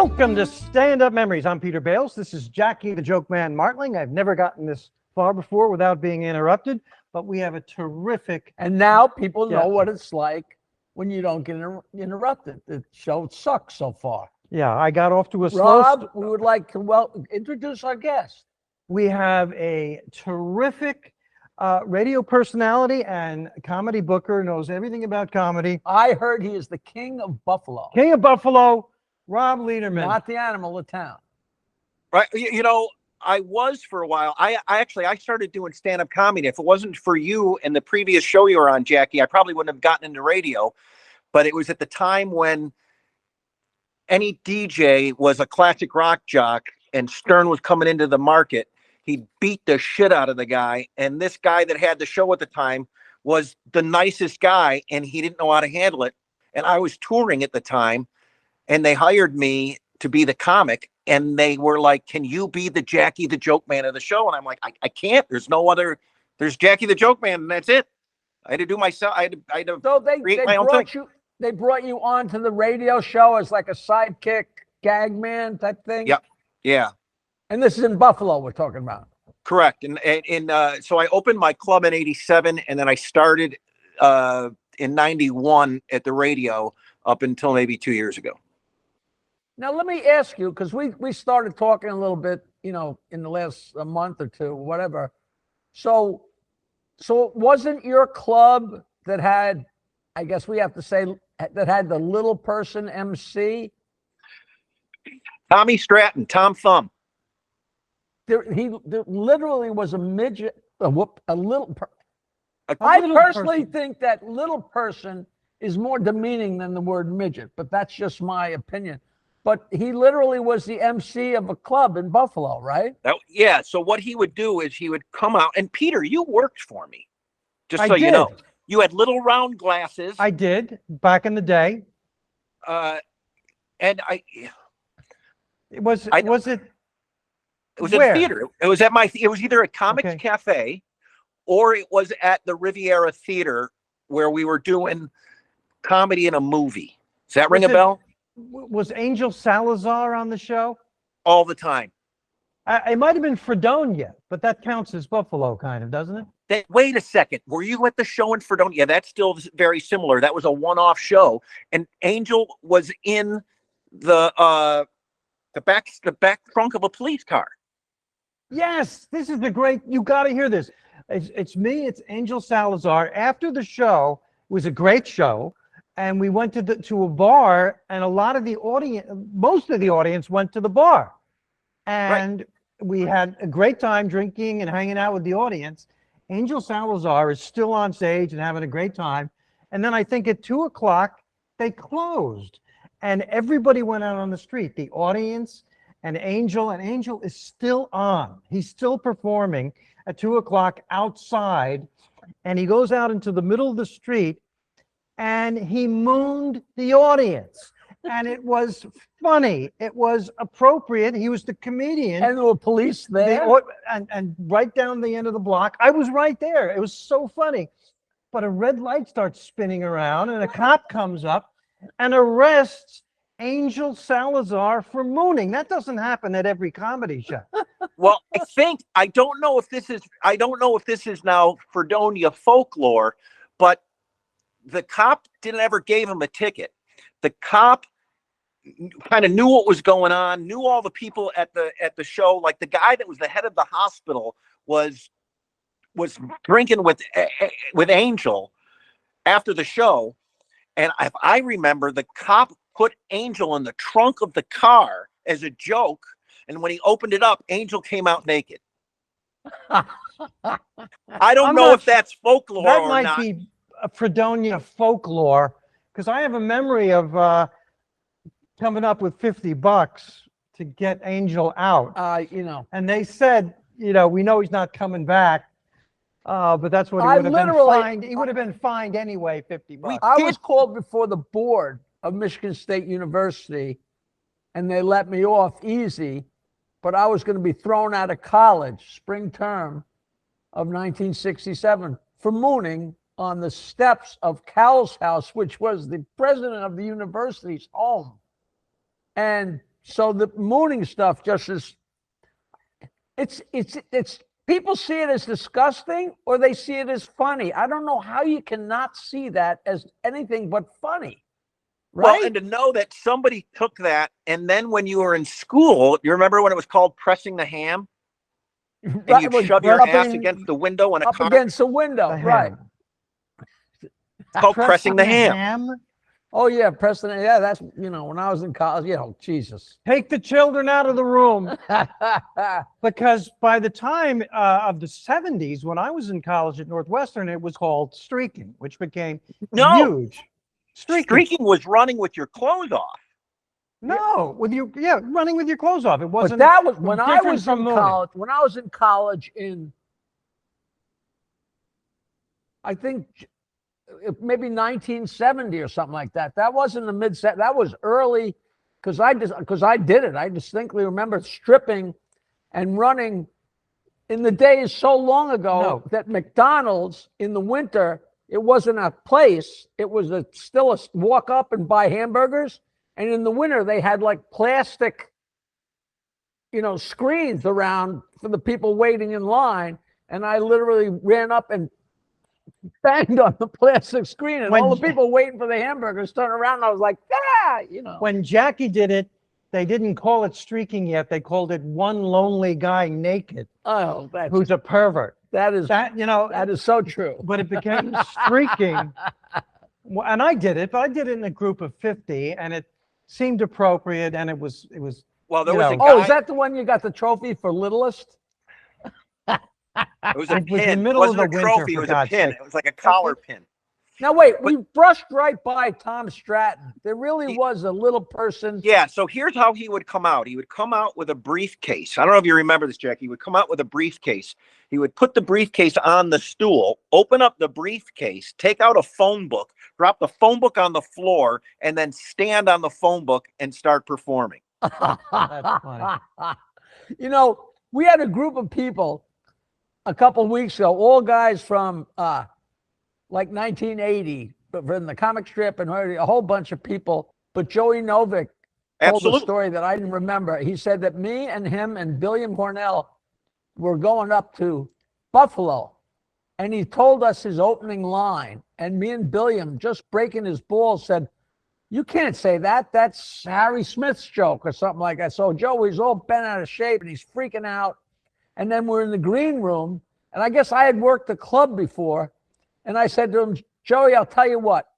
Welcome to Stand Up Memories. I'm Peter Bales. This is Jackie the Joke Man Martling. I've never gotten this far before without being interrupted, but we have a terrific... And now people know what it's like when you don't get interrupted. The show sucks so far. Yeah, I got off to a slow... Rob, we would like to introduce our guest. We have a terrific radio personality and comedy booker, knows everything about comedy. I heard he is the king of Buffalo. King of Buffalo, Rob Lederman. Not the animal of town. Right. You know, I was for a while. I started doing stand-up comedy. If it wasn't for you and the previous show you were on, Jackie, I probably wouldn't have gotten into radio. But it was at the time when any DJ was a classic rock jock and Stern was coming into the market. He beat the shit out of the guy. And this guy that had the show at the time was the nicest guy, and he didn't know how to handle it. And I was touring at the time, and they hired me to be the comic. And they were like, can you be the Jackie the Joke Man of the show? And I'm like, I can't. There's no other. There's Jackie the Joke Man, and that's it. I had to do myself. I had to so create my own thing. They brought you onto the radio show as like a sidekick, gag man type thing? Yep. Yeah. And this is in Buffalo we're talking about. Correct. And so I opened my club in '87, and then I started in '91 at the radio up until maybe 2 years ago. Now, let me ask you, because we started talking a little bit, you know, in the last month or two, whatever. So it wasn't your club that had, I guess we have to say, that had the little person MC? Tommy Stratton, Tom Thumb. There literally was a midget, a little person. I personally think that little person is more demeaning than the word midget, but that's just my opinion. But he literally was the MC of a club in Buffalo, right? Yeah. So what he would do is he would come out, and Peter, you worked for me, just so you know. You had little round glasses. I did back in the day. And it was in theater. It was at it was either at Comics Cafe or it was at the Riviera Theater where we were doing comedy in a movie. Does that ring a bell? Was Angel Salazar on the show? All the time. It might have been Fredonia, but that counts as Buffalo, kind of, doesn't it? Wait a second. Were you at the show in Fredonia? Yeah, that's still very similar. That was a one-off show, and Angel was in the back trunk of a police car. Yes, this is you got to hear this. It's me, it's Angel Salazar. After the show, it was a great show, and we went to a bar, and most of the audience went to the bar. And we had a great time drinking and hanging out with the audience. Angel Salazar is still on stage and having a great time. And then I think at 2 o'clock, they closed, and everybody went out on the street, the audience and Angel is still on. He's still performing at 2 o'clock outside, and he goes out into the middle of the street and he mooned the audience. And it was funny. It was appropriate. He was the comedian. And there were police there. And right down the end of the block, I was right there. It was so funny. But a red light starts spinning around, and a cop comes up and arrests Angel Salazar for mooning. That doesn't happen at every comedy show. Well, I don't know if this is now Fredonia folklore, but the cop didn't ever give him a ticket. The cop kind of knew what was going on, knew all the people at the show. Like the guy that was the head of the hospital was drinking with Angel after the show. And if I remember, the cop put Angel in the trunk of the car as a joke. And when he opened it up, Angel came out naked. I don't know if that's folklore or not. That might be a Fredonia folklore, because I have a memory of coming up with $50 to get Angel out. And they said, we know he's not coming back. But that's what he would have been fined. He would have been fined anyway, $50. I was called before the board of Michigan State University, and they let me off easy, but I was going to be thrown out of college spring term of 1967 for mooning on the steps of Cowles House, which was the president of the university's home. And so the mooning stuff just is, it's people see it as disgusting or they see it as funny. I don't know how you cannot see that as anything but funny. Right? Well, and to know that somebody took that, and then when you were in school, you remember when it was called pressing the ham? And you'd shove your ass against the window in a car? Against the window, right. It's called pressing the ham. Oh, yeah, pressing. Yeah, that's, when I was in college, Jesus. Take the children out of the room. Because by the time of the 70s, when I was in college at Northwestern, it was called streaking, which became huge. Streaking was running with your clothes off. No, running with your clothes off. It wasn't. But that was when I was in college. When I was in college I think maybe 1970 or something like that. That wasn't the mid-set. That was early, because I did it. I distinctly remember stripping and running in the days so long ago that McDonald's in the winter, it wasn't a place. It was still a walk up and buy hamburgers. And in the winter, they had like plastic, screens around for the people waiting in line. And I literally ran up and banged on the plastic screen. And all the people waiting for the hamburgers turned around. And I was like, When Jackie did it, they didn't call it streaking yet. They called it one lonely guy naked. Oh, who's a pervert. That is so true. But it became streaking. And I did it, but I did it in a group of 50, and it seemed appropriate, and it was. Well, there was a guy. Oh, is that the one you got the trophy for littlest? It was a pin. It wasn't a trophy. It was a pin. It was like a collar pin. Now, wait, we brushed right by Tom Stratton. There really was a little person. Yeah, so here's how he would come out. He would come out with a briefcase. I don't know if you remember this, Jackie. He would come out with a briefcase. He would put the briefcase on the stool, open up the briefcase, take out a phone book, drop the phone book on the floor, and then stand on the phone book and start performing. That's funny. We had a group of people a couple of weeks ago, all guys from like 1980, from the comic strip, and a whole bunch of people. But Joey Novick told a story that I didn't remember. He said that me and him and Billiam Cornell were going up to Buffalo, and he told us his opening line. And me and Billiam, just breaking his balls, said, "You can't say that. That's Harry Smith's joke," or something like that. So Joey's all bent out of shape, and he's freaking out. And then we're in the green room, and I guess I had worked the club before. And I said to him, "Joey, I'll tell you what.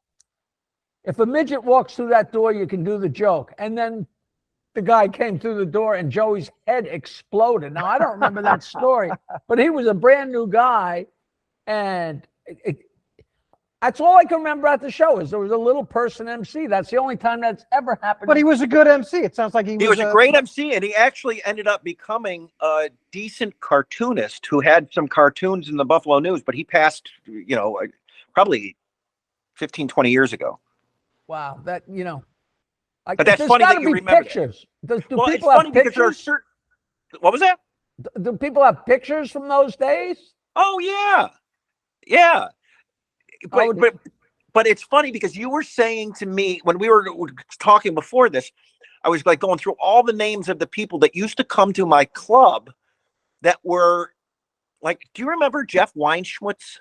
If a midget walks through that door, you can do the joke." And then the guy came through the door, and Joey's head exploded. Now, I don't remember that story, but he was a brand new guy. And that's all I can remember at the show is there was a little person MC. That's the only time that's ever happened. But he was a good MC. It sounds like he was a great MC, and he actually ended up becoming a decent cartoonist who had some cartoons in the Buffalo News, but he passed, probably 15, 20 years ago. Wow. But that's funny that you remember pictures. Do people have pictures? What was that? Do people have pictures from those days? Oh, yeah. Yeah. But it's funny because you were saying to me when we were talking before this, I was like going through all the names of the people that used to come to my club that were like, do you remember Jeff Weinschmutz?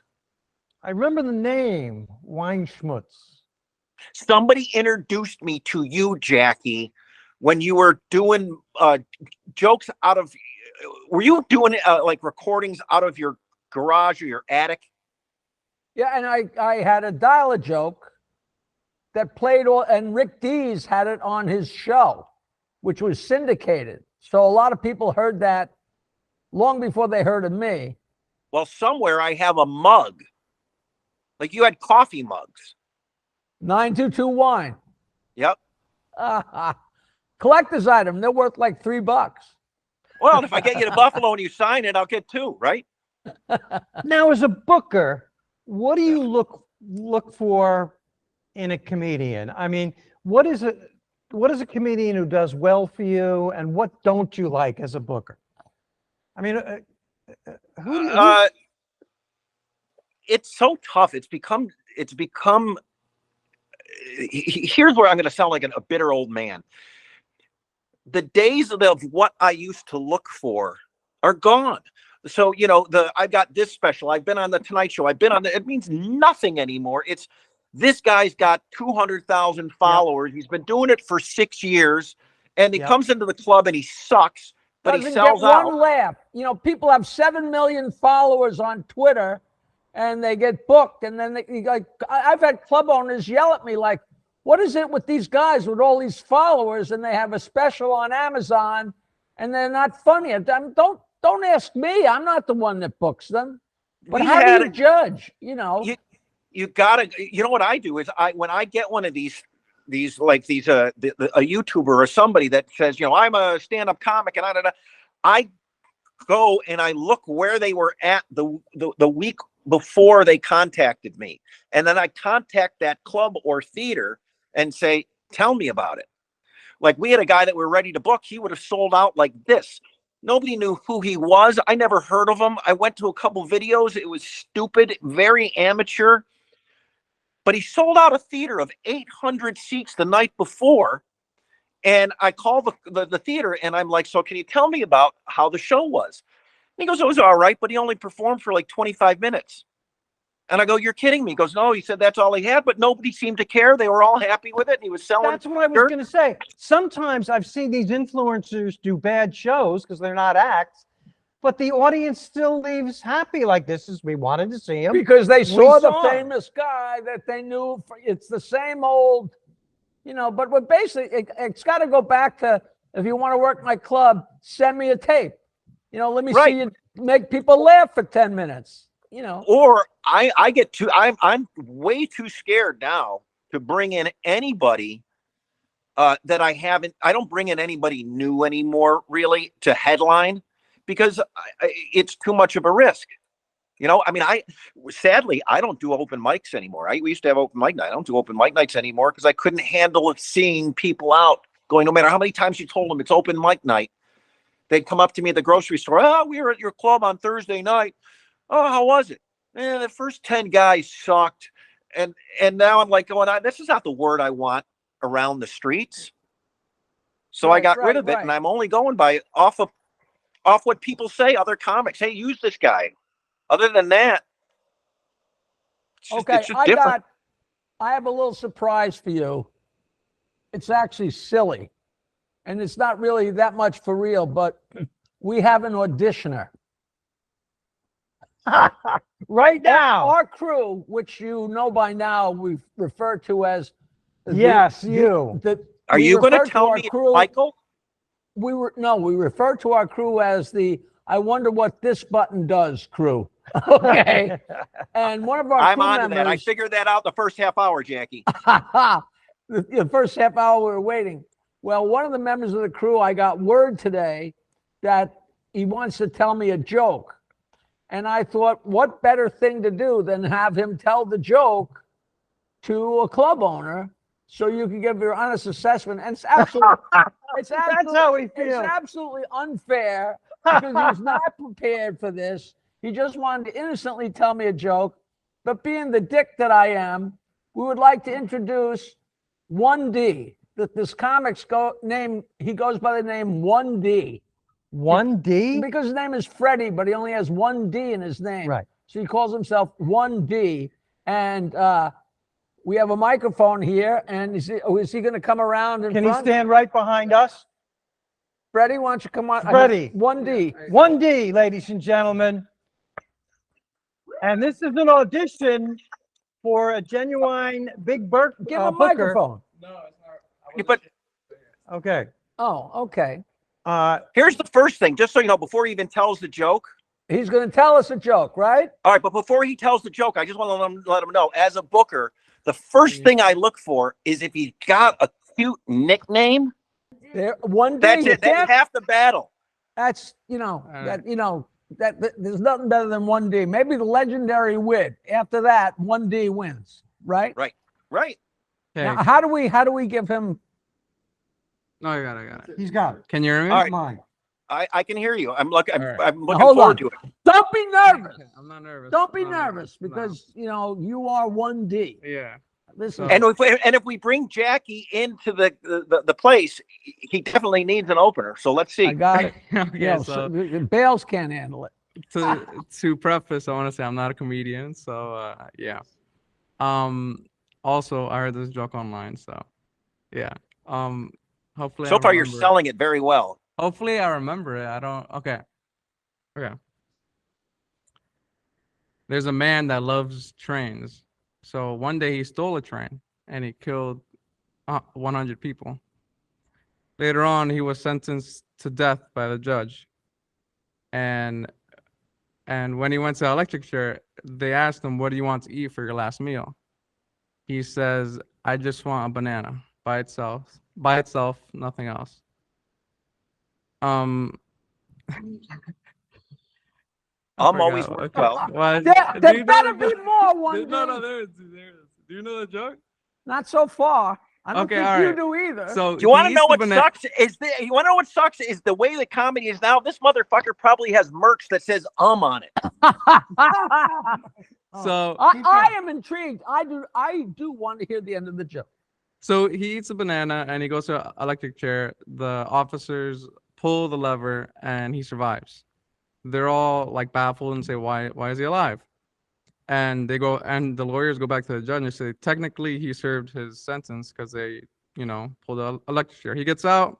I remember the name Weinschmutz. Somebody introduced me to you, Jackie, when you were doing jokes were you doing like recordings out of your garage or your attic? Yeah, and I had a dial-a-joke that played and Rick Dees had it on his show, which was syndicated. So a lot of people heard that long before they heard of me. Well, somewhere I have a mug. Like you had coffee mugs. 922 wine. Yep. Collector's item. They're worth like $3. Well, if I get you to Buffalo and you sign it, I'll get 2, right? Now, as a booker, what do you look for in a comedian? I mean, what is a comedian who does well for you, and what don't you like as a booker? I mean, it's so tough. It's become. Here's where I'm going to sound like a bitter old man. the days of what I used to look for are gone. So, you know, I've got this special. I've been on the Tonight Show. I've been on it means nothing anymore. It's this guy's got 200,000 followers. Yep. He's been doing it for 6 years, and he comes into the club and he sucks, but he sells out. One laugh. You know, people have 7 million followers on Twitter, and they get booked, and then I've had club owners yell at me like, "What is it with these guys with all these followers, and they have a special on Amazon, and they're not funny?" Don't ask me. I'm not the one that books them. But how do you judge? You know, you gotta. You know what I do is when I get one of these a YouTuber or somebody that says, you know, I'm a stand-up comic and I go and I look where they were at the week before they contacted me, and then I contact that club or theater and say, tell me about it. Like, we had a guy that we're ready to book. He would have sold out like this. Nobody knew who he was. I never heard of him. I went to a couple videos. It was stupid, very amateur. But he sold out a theater of 800 seats the night before. And I call the theater and I'm like, so can you tell me about how the show was? And he goes, it was all right, but he only performed for like 25 minutes. And I go, you're kidding me. He goes, no, he said that's all he had, but nobody seemed to care. They were all happy with it. And he was selling. That's what I was going to say. Sometimes I've seen these influencers do bad shows because they're not acts, but the audience still leaves happy. Like, we wanted to see him. Because they saw the famous guy that they knew. It's the same old, you know, but basically it's got to go back to, if you want to work my club, send me a tape. You know, let me see you make people laugh for 10 minutes. You know, or I'm way too scared now to bring in anybody that I don't bring in anybody new anymore, really, to headline, because it's too much of a risk. You know, I mean, sadly, I don't do open mics anymore. We used to have open mic night. I don't do open mic nights anymore because I couldn't handle seeing people out going, no matter how many times you told them it's open mic night, they'd come up to me at the grocery store. Oh, we were at your club on Thursday night. Oh, how was it? The first 10 guys sucked. And now I'm like going, this is not the word I want around the streets. So I got rid of it, and I'm only going by off what people say, other comics. Hey, use this guy. Other than that, it's just different. I have a little surprise for you. It's actually silly, and it's not really that much for real, but we have an auditioner. Right now, our crew, which you know by now, we refer to as Are you going to tell me, crew, Michael? We refer to our crew as the "I wonder what this button does" crew. Okay, and one of our I'm on to that. I figured that out the first half hour, Jackie. The first half hour we were waiting. Well, one of the members of the crew, I got word today that he wants to tell me a joke. And I thought, what better thing to do than have him tell the joke to a club owner so you can give your honest assessment. And it's absolutely, that's how we feel. It's absolutely unfair because he's not prepared for this. He just wanted to innocently tell me a joke. But being the dick that I am, we would like to introduce 1D. This comic's he goes by the name 1D. 1D? Because his name is Freddie, but he only has 1D in his name. Right. So he calls himself 1D. And we have a microphone here. And is he going to come around? Can he stand right behind us? Freddie, why don't you come on? Freddie. 1D. 1D, ladies and gentlemen. And this is an audition for a genuine Big Burke. Give him a microphone. No, it's not. Okay. Oh, okay. Here's the first thing, just so you know, before he even tells the joke. He's going to tell us a joke, right? All right, but before he tells the joke, I just want to let him know, as a booker, the first thing I look for is if he's got a cute nickname. That's it. That's half the battle. That's, there's nothing better than 1D. Maybe the legendary wit. After that, 1D wins, right? Right. Okay. Now, how do we give him? No, I got it. He's got it. Can you hear me? All right. Mine. I can hear you. I'm looking Hold forward on. to it. Don't be nervous. Okay, I'm not nervous. Don't be nervous because, you are 1D. Yeah. Listen, And if we bring Jackie into the place, he definitely needs an opener. So let's see. I got it. Okay, so Bales can't handle it. to preface, I want to say I'm not a comedian, so yeah. Also, I heard this joke online, so yeah. Hopefully I So far, you're remember it. selling it very well. Hopefully I remember it. I don't. Okay. Okay. There's a man that loves trains. So one day he stole a train and he killed 100 people. Later on, he was sentenced to death by the judge. And when he went to the electric chair, they asked him, "What do you want to eat for your last meal?" He says, "I just want a banana by itself, nothing else." I'm I always forgot. worked Okay. well. Well, There do you know better the be joke? more one No, day. there is. Do you know the joke? Not so far. I don't Okay, think all you right. do either. So Do you want he to know eats the what banana. sucks? You want to know what sucks is the way the comedy is now. This motherfucker probably has merch that says on it. So I am intrigued. I do want to hear the end of the joke. So he eats a banana and he goes to an electric chair. The officers pull the lever and he survives. They're all like baffled and say, why is he alive? And the lawyers go back to the judge and say, technically he served his sentence because they, pulled the electric chair. He gets out,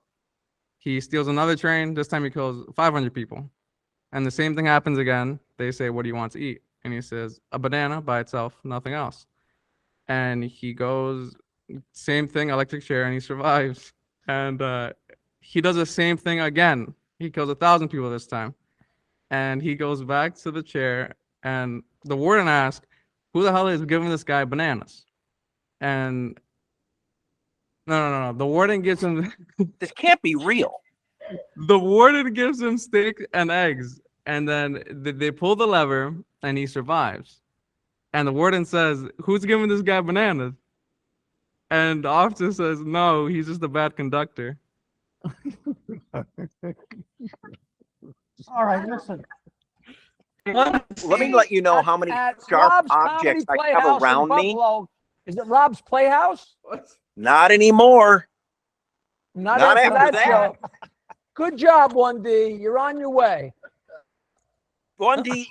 he steals another train. This time he kills 500 people. And the same thing happens again. They say, what do you want to eat? And he says, a banana by itself, nothing else. And he goes, same thing, electric chair, and he survives. And he does the same thing again. He kills 1,000 people this time. And he goes back to the chair, and the warden asks, who the hell is giving this guy bananas? And no. The warden gives him This can't be real. the warden gives him steak and eggs, and then they pull the lever, and he survives. And the warden says, who's giving this guy bananas? And the officer says, no, he's just a bad conductor. All right, listen. Let me let you know how many At sharp Rob's objects Comedy I have Playhouse in around me. Buffalo. Is it Rob's Playhouse? Not anymore. Not Not after after that that. show. Good job, 1D. You're on your way. 1D,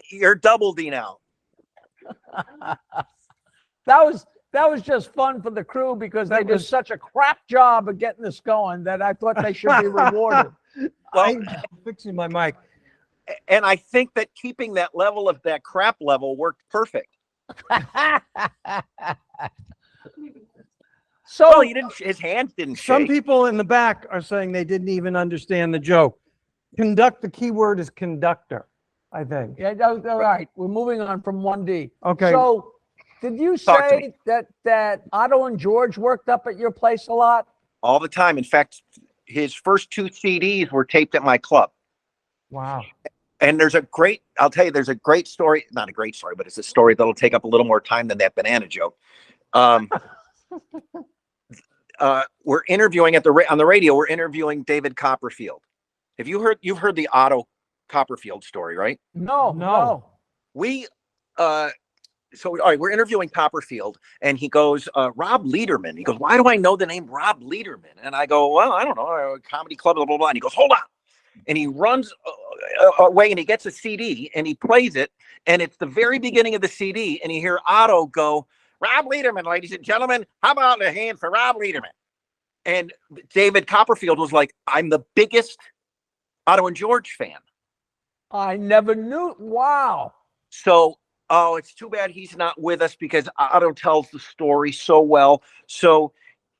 you're double D now. That was just fun for the crew because they did such a crap job of getting this going that I thought they should be rewarded. Well, I'm fixing my mic. and I think that keeping that level of that crap level worked perfect. So Well, his hands didn't Some shake. people in the back are saying they didn't even understand the joke. The key word is conductor, I think. yeah, all right. We're moving on from 1D. Okay. So did you Talk to say that Otto and George worked up at your place a lot? All the time. In fact, his first 2 CDs were taped at my club. Wow. And I'll tell you, there's a great story, not a great story, but it's a story that'll take up a little more time than that banana joke. We're interviewing on the radio, we're interviewing David Copperfield. You've heard the Otto Copperfield story, right? No. So all right, we're interviewing Copperfield, and he goes, Rob Lederman. He goes, why do I know the name Rob Lederman? And I go, well, I don't know, a comedy club, blah, blah, blah. And he goes, hold on. And he runs away and he gets a CD and he plays it. And it's the very beginning of the CD. And you hear Otto go, Rob Lederman, ladies and gentlemen, how about a hand for Rob Lederman? And David Copperfield was like, I'm the biggest Otto and George fan. I never knew. Wow. So, it's too bad he's not with us because Otto tells the story so well. So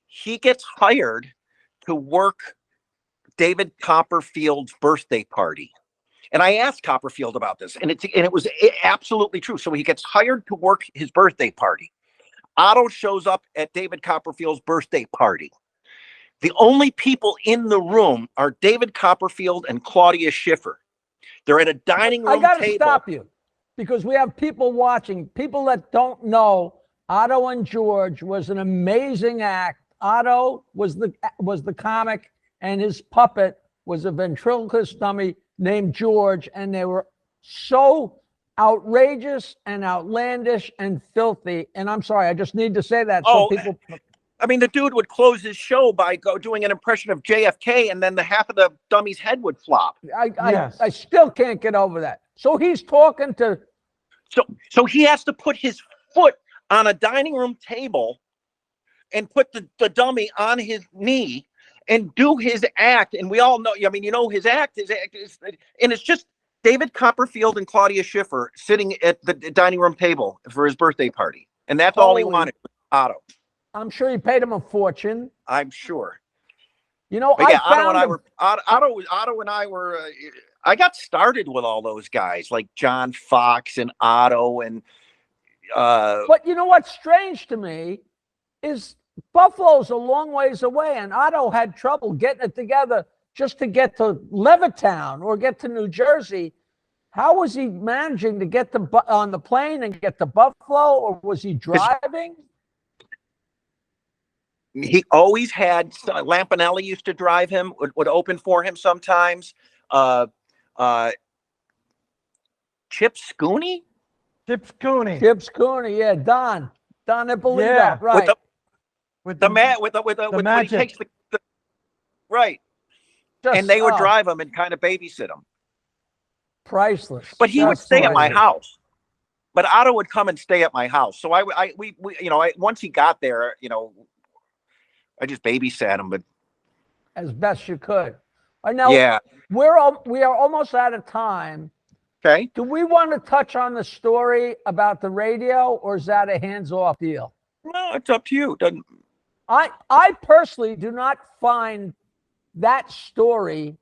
he gets hired to work David Copperfield's birthday party. And I asked Copperfield about this, and it was absolutely true. So he gets hired to work his birthday party. Otto shows up at David Copperfield's birthday party. The only people in the room are David Copperfield and Claudia Schiffer. They're at a dining room I got to table. stop you because we have people watching, people that don't know Otto and George was an amazing act. Otto was the comic, and his puppet was a ventriloquist dummy named George, and they were so outrageous and outlandish and filthy. And I'm sorry, I just need to say that so people. I mean, the dude would close his show by doing an impression of JFK, and then the half of the dummy's head would flop. I still can't get over that. So he's talking to. So he has to put his foot on a dining room table and put the dummy on his knee and do his act. And we all know, I mean, you know, his act is, and it's just David Copperfield and Claudia Schiffer sitting at the dining room table for his birthday party. And that's all he wanted, Otto. I'm sure he paid him a fortune. I'm sure. You know, but yeah, Otto and I were, I got started with all those guys like John Fox and Otto and, but you know what's strange to me is Buffalo's a long ways away, and Otto had trouble getting it together just to get to Levittown or get to New Jersey. How was he managing to get on the plane and get to Buffalo, or was he driving? He always had Lampanelli used to drive him, would open for him sometimes. Chip Scooney? Chip Scooney. Chip Scooney, yeah. Don Ippolito, Yeah. right. With the when he takes the right. And they would drive him and kind of babysit him. Priceless. But he would stay at my house. But Otto would come and stay at my house. So we you know, once he got there, you know, I just babysat him, but as best you could. I know. Yeah. We are almost out of time. Okay. Do we want to touch on the story about the radio, or is that a hands-off deal? No, it's up to you. Doesn't. I personally do not find that story.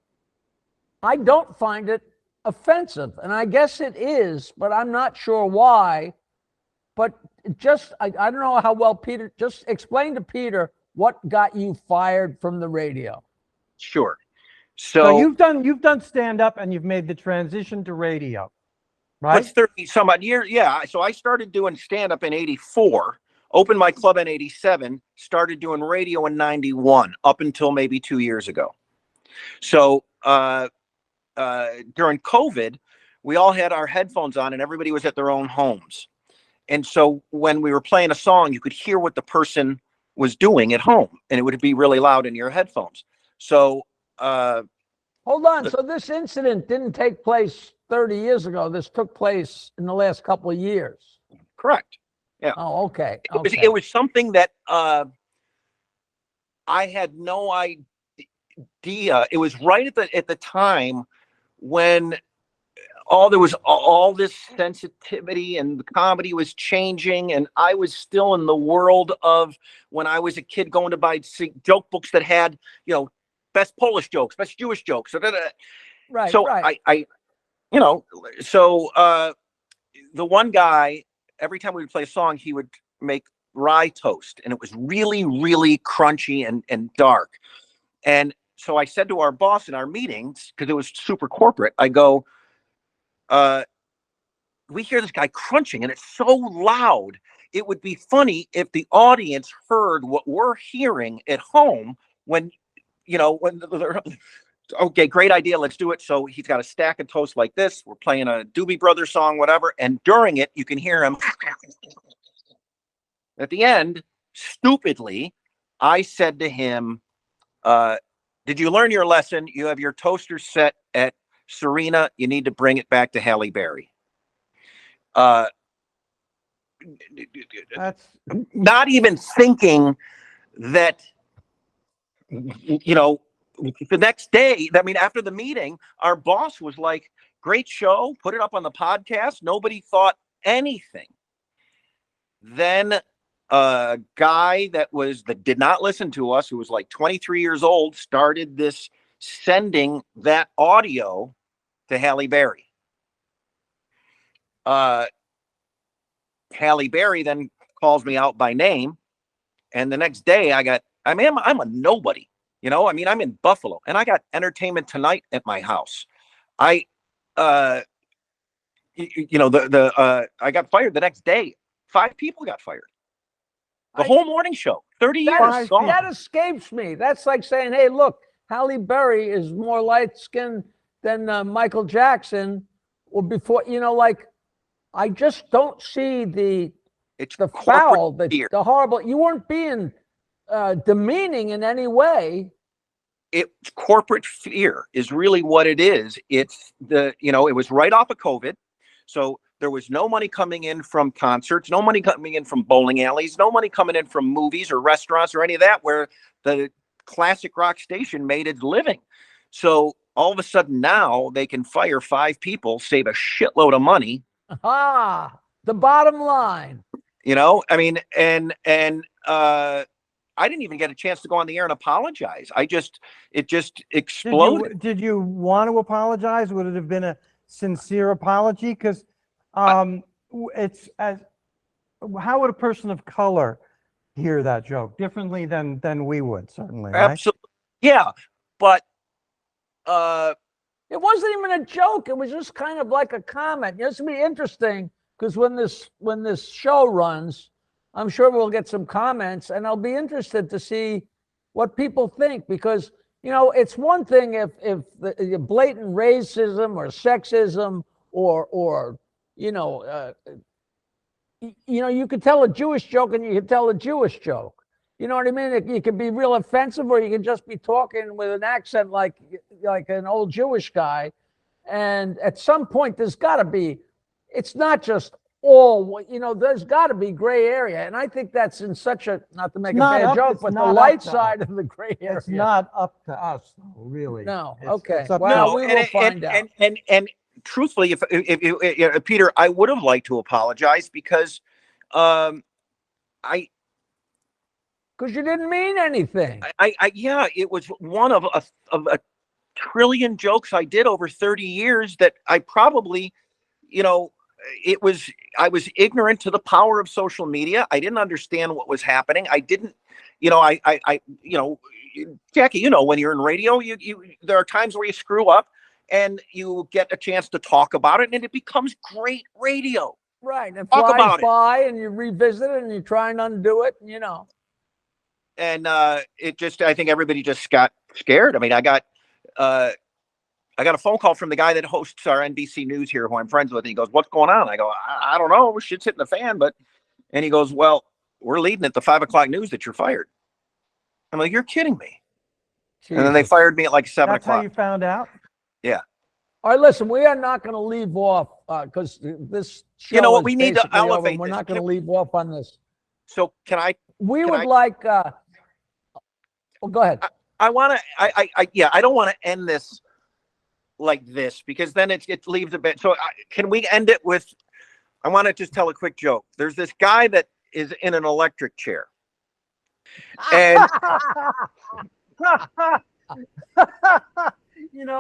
I don't find it offensive, and I guess it is, but I'm not sure why. But just I don't know how well Peter. Just explain to Peter what got you fired from the radio. Sure. So you've done stand up and you've made the transition to radio, right? That's 30 some odd years. Yeah. So I started doing stand up in 84, opened my club in 87, started doing radio in 91 up until maybe 2 years ago. So during COVID, we all had our headphones on and everybody was at their own homes. And so when we were playing a song, you could hear what the person was doing at home, and it would be really loud in your headphones. So hold on. So this incident didn't take place 30 years ago. This took place in the last couple of years. Correct. Yeah. Oh, okay. It was something that I had no idea. It was right at the time when there was all this sensitivity and the comedy was changing, and I was still in the world of when I was a kid going to buy joke books that had, you know, best Polish jokes, best Jewish jokes. Right. So right. I you know, so the one guy, every time we would play a song, he would make rye toast, and it was really, really crunchy and dark. And so I said to our boss in our meetings, because it was super corporate, I go, we hear this guy crunching and it's so loud. It would be funny if the audience heard what we're hearing at home when, you know, okay, great idea. Let's do it. So he's got a stack of toast like this. We're playing a Doobie Brothers song, whatever. And during it, you can hear him. At the end, stupidly, I said to him, did you learn your lesson? You have your toaster set at Serena. You need to bring it back to Halle Berry. That's not even thinking that, you know, the next day, I mean, after the meeting, our boss was like, great show, put it up on the podcast. Nobody thought anything. Then a guy that did not listen to us, who was like 23 years old, started this sending that audio to Halle Berry. Halle Berry then calls me out by name, and the next day I'm a nobody. You know, I mean, I'm in Buffalo, and I got Entertainment Tonight at my house. I got fired the next day. 5 people got fired. The whole morning show, 30 years. That escapes me. That's like saying, hey, look, Halle Berry is more light skinned than Michael Jackson, or before, you know, like I just don't see the It's foul, corporate fear. the horrible. You weren't being demeaning in any way. It's corporate fear is really what it is. It's it was right off of COVID. So there was no money coming in from concerts, no money coming in from bowling alleys, no money coming in from movies or restaurants or any of that where the classic rock station made its living. So all of a sudden now they can fire 5 people, save a shitload of money. The bottom line. I mean, and I didn't even get a chance to go on the air and apologize. It just exploded. Did you want to apologize? Would it have been a sincere apology? Because it's as how would a person of color hear that joke differently than we would, certainly, right? Absolutely, yeah. But it wasn't even a joke. It was just kind of like a comment. It's gonna be interesting because when this show runs, I'm sure we'll get some comments, and I'll be interested to see what people think, because it's one thing if the blatant racism or sexism or you could tell a Jewish joke and you could tell a Jewish joke. You know what I mean? You can be real offensive, or you can just be talking with an accent like an old Jewish guy. And at some point, there's got to be. It's not just all, there's got to be gray area. And I think that's in such a, not to make a bad joke, but the light side of the gray area. It's not up to us, really. No. It's Okay. up to Well, us. we will find out. And truthfully, if Peter, I would have liked to apologize because because you didn't mean anything. Yeah, it was one of a trillion jokes I did over 30 years that I probably, I was ignorant to the power of social media. I didn't understand what was happening. I didn't, Jackie, when you're in radio, there are times where you screw up and you get a chance to talk about it and it becomes great radio. Right. And talk flies about by and you revisit it and you try and undo it, And I think everybody just got scared. I mean, I got a phone call from the guy that hosts our NBC News here, who I'm friends with. And he goes, "What's going on?" I go, I don't know. Shit's hitting the fan. And he goes, "Well, we're leading at the 5 o'clock news that you're fired." I'm like, "You're kidding me." Jesus. And then they fired me at like 7 That's o'clock. how you found out? Yeah. All right, listen, we are not going to leave off because this show you know what? is We need to basically over. elevate. We're not going to leave off on this. So can I? We would like. Well, go ahead. I want to. I don't want to end this like this because then it leaves a bit. So can we end it with? I want to just tell a quick joke. There's this guy that is in an electric chair, and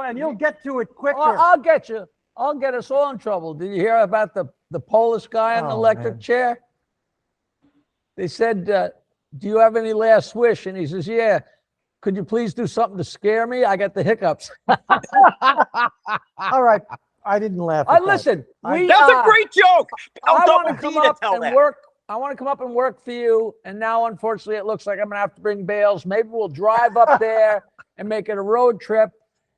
and you'll get to it quicker. I'll get you. I'll get us all in trouble. Did you hear about the Polish guy in the electric chair? They said, "Do you have any last wish?" And he says, "Yeah. Could you please do something to scare me? I got the hiccups." All right. I didn't laugh. Listen. That's a great joke. I want to come up and work. I want to come up and work for you. And now, unfortunately, it looks like I'm going to have to bring bales. Maybe we'll drive up there and make it a road trip.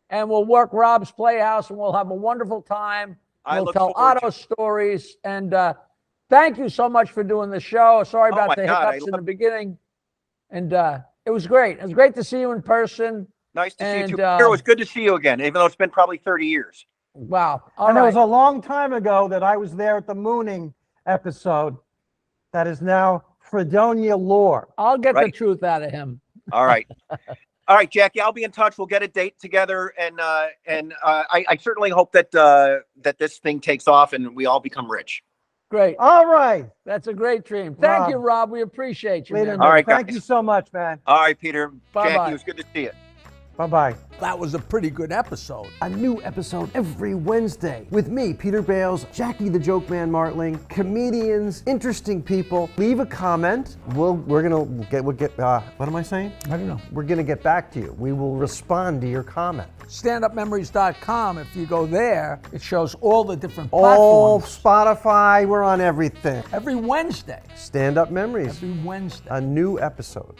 And we'll work Rob's Playhouse and we'll have a wonderful time. We'll tell Otto stories. And thank you so much for doing the show. Sorry about the hiccups in the beginning. And it was great. It was great to see you in person. Nice to see you too. It was good to see you again, even though it's been probably 30 years. Wow. It was a long time ago that I was there at the mooning episode. That is now Fredonia lore. I'll get the truth out of him. All right. All right, Jackie, I'll be in touch. We'll get a date together. And I certainly hope that that this thing takes off and we all become rich. Great. All right. That's a great dream. Thank you, Rob. We appreciate you. Man. All right, thank you so much, man. All right, Peter. Bye-bye. Jackie, it was good to see you. Bye-bye. That was a pretty good episode. A new episode every Wednesday with me, Peter Bales, Jackie the Joke Man Martling, comedians, interesting people. Leave a comment. We'll get what am I saying? I don't know. We're gonna get back to you. We will respond to your comment. Standupmemories.com. If you go there, it shows all the different All platforms. Spotify, we're on everything. Every Wednesday. Stand Up Memories. Every Wednesday. A new episode.